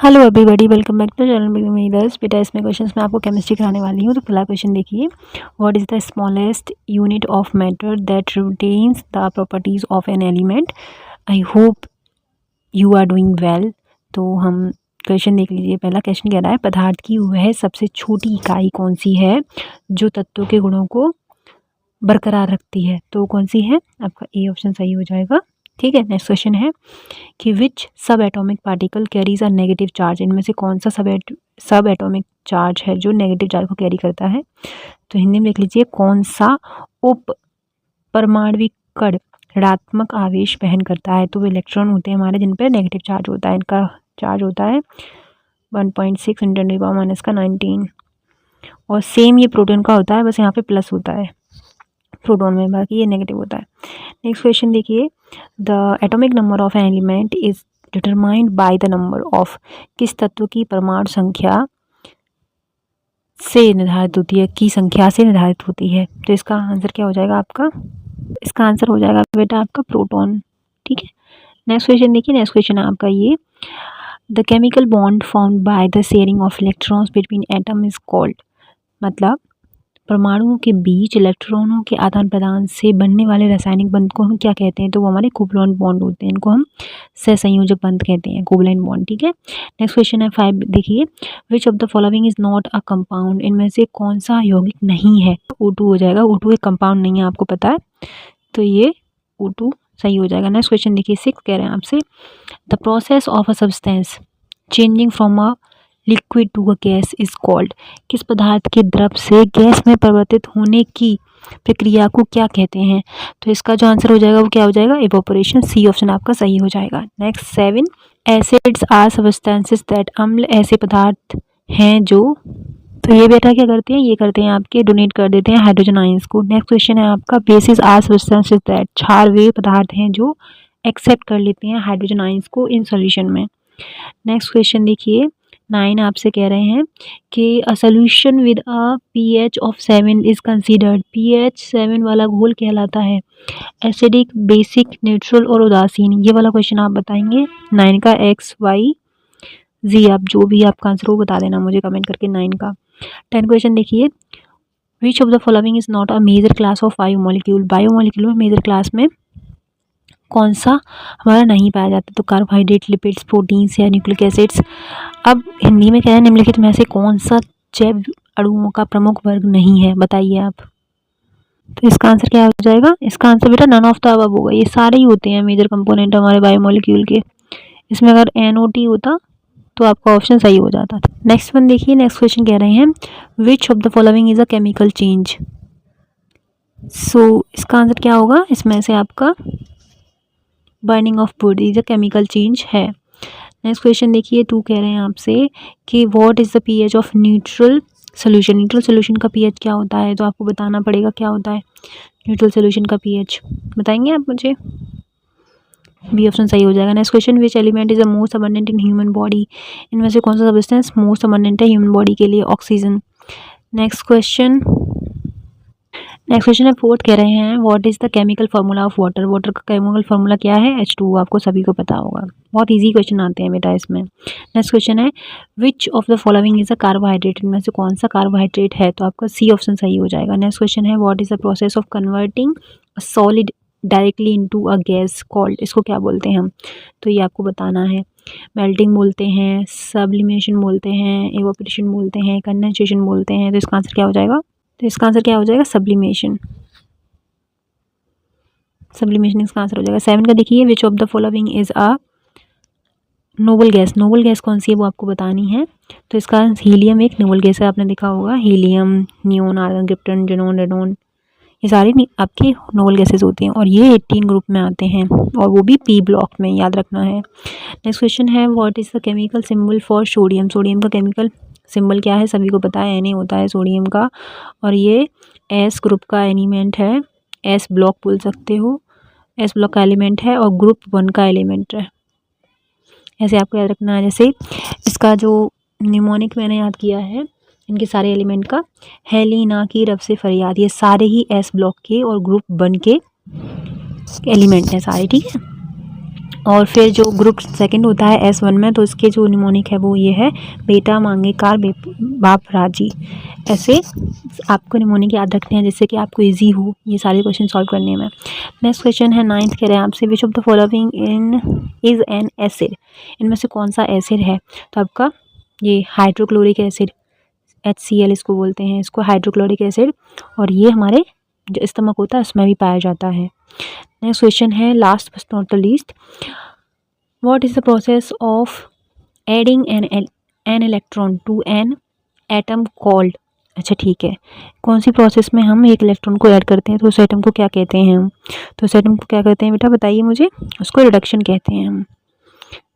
Hello everybody, welcome back to channel मीदर्स। बेटा इसमें क्वेश्चंस मैं आपको केमिस्ट्री कराने वाली हूँ। तो पहला क्वेश्चन देखिए, what is the smallest unit of matter that retains the properties of an element. I hope you are doing well. तो हम क्वेश्चन देख लीजिए। पहला क्वेश्चन कह रहा है, पदार्थ की वह सबसे छोटी इकाई कौन सी है जो तत्वों के गुणों को बरकरार रखती है। तो कौन सी है? आपका ए ऑप्शन सही हो जाएगा। ठीक है, नेक्स्ट क्वेश्चन है कि विच सब atomic particle carries a negative charge. इनमें से कौन सा सब एटॉमिक चार्ज है जो नेगेटिव चार्ज को कैरी करता है। तो हिंदी में लिख लीजिए, कौन सा उप परमाणविक कण ऋणात्मक आवेश वहन करता है। तो वो इलेक्ट्रॉन होते हैं हमारे जिन पर नेगेटिव चार्ज होता है। इनका चार्ज होता है 1.6 × 10⁻⁹ और सेम ये प्रोटॉन का होता है, बस यहाँ पे प्लस होता है प्रोटॉन में, बाकी ये नेगेटिव होता है। नेक्स्ट क्वेश्चन देखिए, the atomic number of an element is determined by the number of. किस तत्व की परमाणु संख्या से निर्धारित होती है, की संख्या से निर्धारित होती है। तो इसका आंसर क्या हो जाएगा आपका? इसका आंसर हो जाएगा बेटा आपका प्रोटॉन। ठीक है, नेक्स्ट क्वेश्चन देखिए। नेक्स्ट क्वेश्चन है आपका ये, the chemical bond formed by the sharing of electrons between atom is called. मतलब परमाणुओं के बीच इलेक्ट्रॉनों के आदान प्रदान से बनने वाले रासायनिक बंध को हम क्या कहते हैं। तो वो हमारे कोवलेंट बॉन्ड होते हैं, इनको हम सहसंयोजक बंध कहते हैं, कोवलेंट बॉन्ड। ठीक है, नेक्स्ट क्वेश्चन है 5 देखिए, which of the following is not a compound. इनमें से कौन सा यौगिक नहीं है। O2 हो जाएगा। O2 एक कंपाउंड नहीं है, आपको पता है, तो ये O2 सही हो जाएगा। नेक्स्ट क्वेश्चन देखिए 6 कह रहे हैं आपसे, the process of a substance changing from a liquid to a gas is called. किस पदार्थ के द्रव से गैस में परिवर्तित होने की प्रक्रिया को क्या कहते हैं। तो इसका जो आंसर हो जाएगा वो क्या हो जाएगा? इवोपोरेशन। सी ऑप्शन आपका सही हो जाएगा। Next 7, acids are substances that. अम्ल ऐसे पदार्थ हैं जो, तो ये बेटा क्या करते हैं, ये करते हैं आपके डोनेट कर देते हैं हाइड्रोजन आयंस को। नेक्स्ट क्वेश्चन है आपका, बेसिस आर सब्सटेंसेस दैट। क्षार वे पदार्थ हैं जो एक्सेप्ट कर लेते हैं हाइड्रोजन आयंस को इन सॉल्यूशन में। नेक्स्ट क्वेश्चन देखिए 9 आपसे कह रहे हैं कि a solution with a pH of 7 is considered. pH 7 वाला घोल कहलाता है एसिडिक, बेसिक, न्यूट्रल और उदासीन। ये वाला क्वेश्चन आप बताएंगे 9 का। X Y Z आप जो भी आपका आंसर हो बता देना मुझे कमेंट करके 9 का। 10 क्वेश्चन देखिए, which of the following is not a major class of biomolecule. Biomolecule में मेजर क्लास में कौन सा हमारा नहीं पाया जाता। तो कार्बोहाइड्रेट, लिपिड्स, प्रोटीन्स या न्यूक्लिक एसिड्स। अब हिंदी में क्या है, निम्नलिखित में से कौन सा जैव अणुओं का प्रमुख वर्ग नहीं है, बताइए आप। तो इसका आंसर क्या हो जाएगा? इसका आंसर बेटा नन ऑफ द अबव होगा। ये सारे ही होते हैं मेजर कंपोनेंट हमारे बायोमोलिक्यूल के। इसमें अगर NOT होता तो आपका ऑप्शन सही हो जाता था। नेक्स्ट वन देखिए, नेक्स्ट क्वेश्चन कह रहे हैं, which of the following is a chemical change. So इसका आंसर क्या होगा? इसमें से आपका burning of wood is a chemical change है। नेक्स्ट क्वेश्चन देखिए 2 कह रहे हैं आपसे कि what is the pH of neutral solution. Neutral solution का pH क्या होता है। तो आपको बताना पड़ेगा क्या होता है न्यूट्रल सोल्यूशन का pH, बताएंगे आप मुझे। बी ऑप्शन सही हो जाएगा। Next question, which element is the most abundant in human body. इनमें से कौन सा सब्सटेंस मोस्ट अबंडेंट है ह्यूमन बॉडी के लिए? ऑक्सीजन। नेक्स्ट क्वेश्चन है 4 कह रहे हैं, what is the chemical formula of water. Water का केमिकल फार्मूला क्या है? H2। आपको सभी को पता होगा, बहुत इजी क्वेश्चन आते हैं बेटा इसमें। नेक्स्ट क्वेश्चन है, विच of the following is a carbohydrate. इनमें से कौन सा कार्बोहाइड्रेट है। तो आपका सी ऑप्शन सही हो जाएगा। नेक्स्ट क्वेश्चन है, what is the process of converting a solid directly into a gas called. इसको क्या बोलते हैं हम, तो ये आपको बताना है। मेल्टिंग बोलते हैं, सब्लिमेशन बोलते हैं, इवोपोरेशन बोलते हैं, कंडेंसेशन बोलते हैं। तो इसका आंसर क्या हो जाएगा? तो इसका आंसर क्या हो जाएगा? सब्लिमेशन। सब्लिमेशन इसका आंसर हो जाएगा। 7 का देखिए, which of the following is a noble gas. Noble gas कौन सी है वो आपको बतानी है। तो इसका हीलियम एक नोबल गैस है, आपने देखा होगा। Helium, neon, argon, krypton, xenon, radon, ये सारी आपकी नोबल गैसेज होती हैं और ये 18 ग्रुप में आते हैं और वो भी P ब्लॉक में, याद रखना है। नेक्स्ट क्वेश्चन है, what is the chemical symbol for sodium. Sodium का केमिकल सिंबल क्या है? सभी को पता है, Na होता है सोडियम का और ये S ग्रुप का एलिमेंट है। S ब्लॉक बोल सकते हो, S ब्लॉक का एलिमेंट है और ग्रुप 1 का एलिमेंट है। ऐसे आपको याद रखना है। जैसे इसका जो निमोनिक मैंने याद किया है इनके सारे एलिमेंट का, हेलिना की रब से फरियाद, ये सारे ही S ब्लॉक के और ग्रुप 1 के एलिमेंट हैं सारे। ठीक है, और फिर जो ग्रुप सेकंड होता है S1 में, तो इसके जो निमोनिक है वो ये है बेटा मांगे कार बाप राजी। ऐसे आपको निमोनिक याद रखने हैं जिससे कि आपको इजी हो ये सारे क्वेश्चन सॉल्व करने में। नेक्स्ट क्वेश्चन है 9th, कह रहे हैं आपसे विच of the following is an acid, इनमें से कौन सा एसिड है। तो आपका ये हाइड्रोक्लोरिक एसिड HCl इसको बोलते हैं, इसको हाइड्रोक्लोरिक एसिड, और ये हमारे जो स्टमक होता है उसमें भी पाया जाता है। नेक्स्ट क्वेश्चन है last but not the least, what is the process of adding an electron to an atom called. अच्छा ठीक है, कौन सी प्रोसेस में हम एक इलेक्ट्रॉन को ऐड करते हैं तो उस एटम को क्या कहते हैं हम। तो उस एटम को क्या कहते हैं बेटा बताइए मुझे। उसको रिडक्शन कहते हैं हम।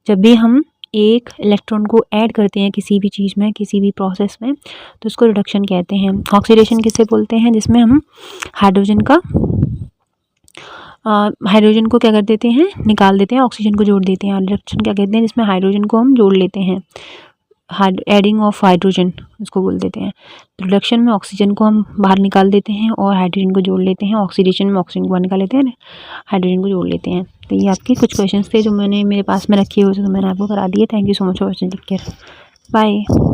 जब भी हम एक इलेक्ट्रॉन को ऐड करते हैं किसी भी चीज़ में, किसी भी प्रोसेस में, तो उसको रिडक्शन कहते हैं। ऑक्सीडेशन किसे बोलते हैं, जिसमें हम हाइड्रोजन को क्या कर देते हैं, निकाल देते हैं, ऑक्सीजन को जोड़ देते हैं। रिडक्शन क्या कहते हैं, जिसमें हाइड्रोजन को हम जोड़ लेते हैं, एडिंग ऑफ हाइड्रोजन उसको बोल देते हैं। रिडक्शन में ऑक्सीजन को हम बाहर निकाल देते हैं और हाइड्रोजन को जोड़ लेते हैं। ऑक्सीडेशन में ऑक्सीजन को बाहर निकाल लेते हैं, हाइड्रोजन को जोड़ लेते हैं। तो ये आपके कुछ क्वेश्चंस थे जो मैंने मेरे पास में रखे हुए थे, तो मैंने आपको करा दिए। Thank you so much for watching. Take care, bye.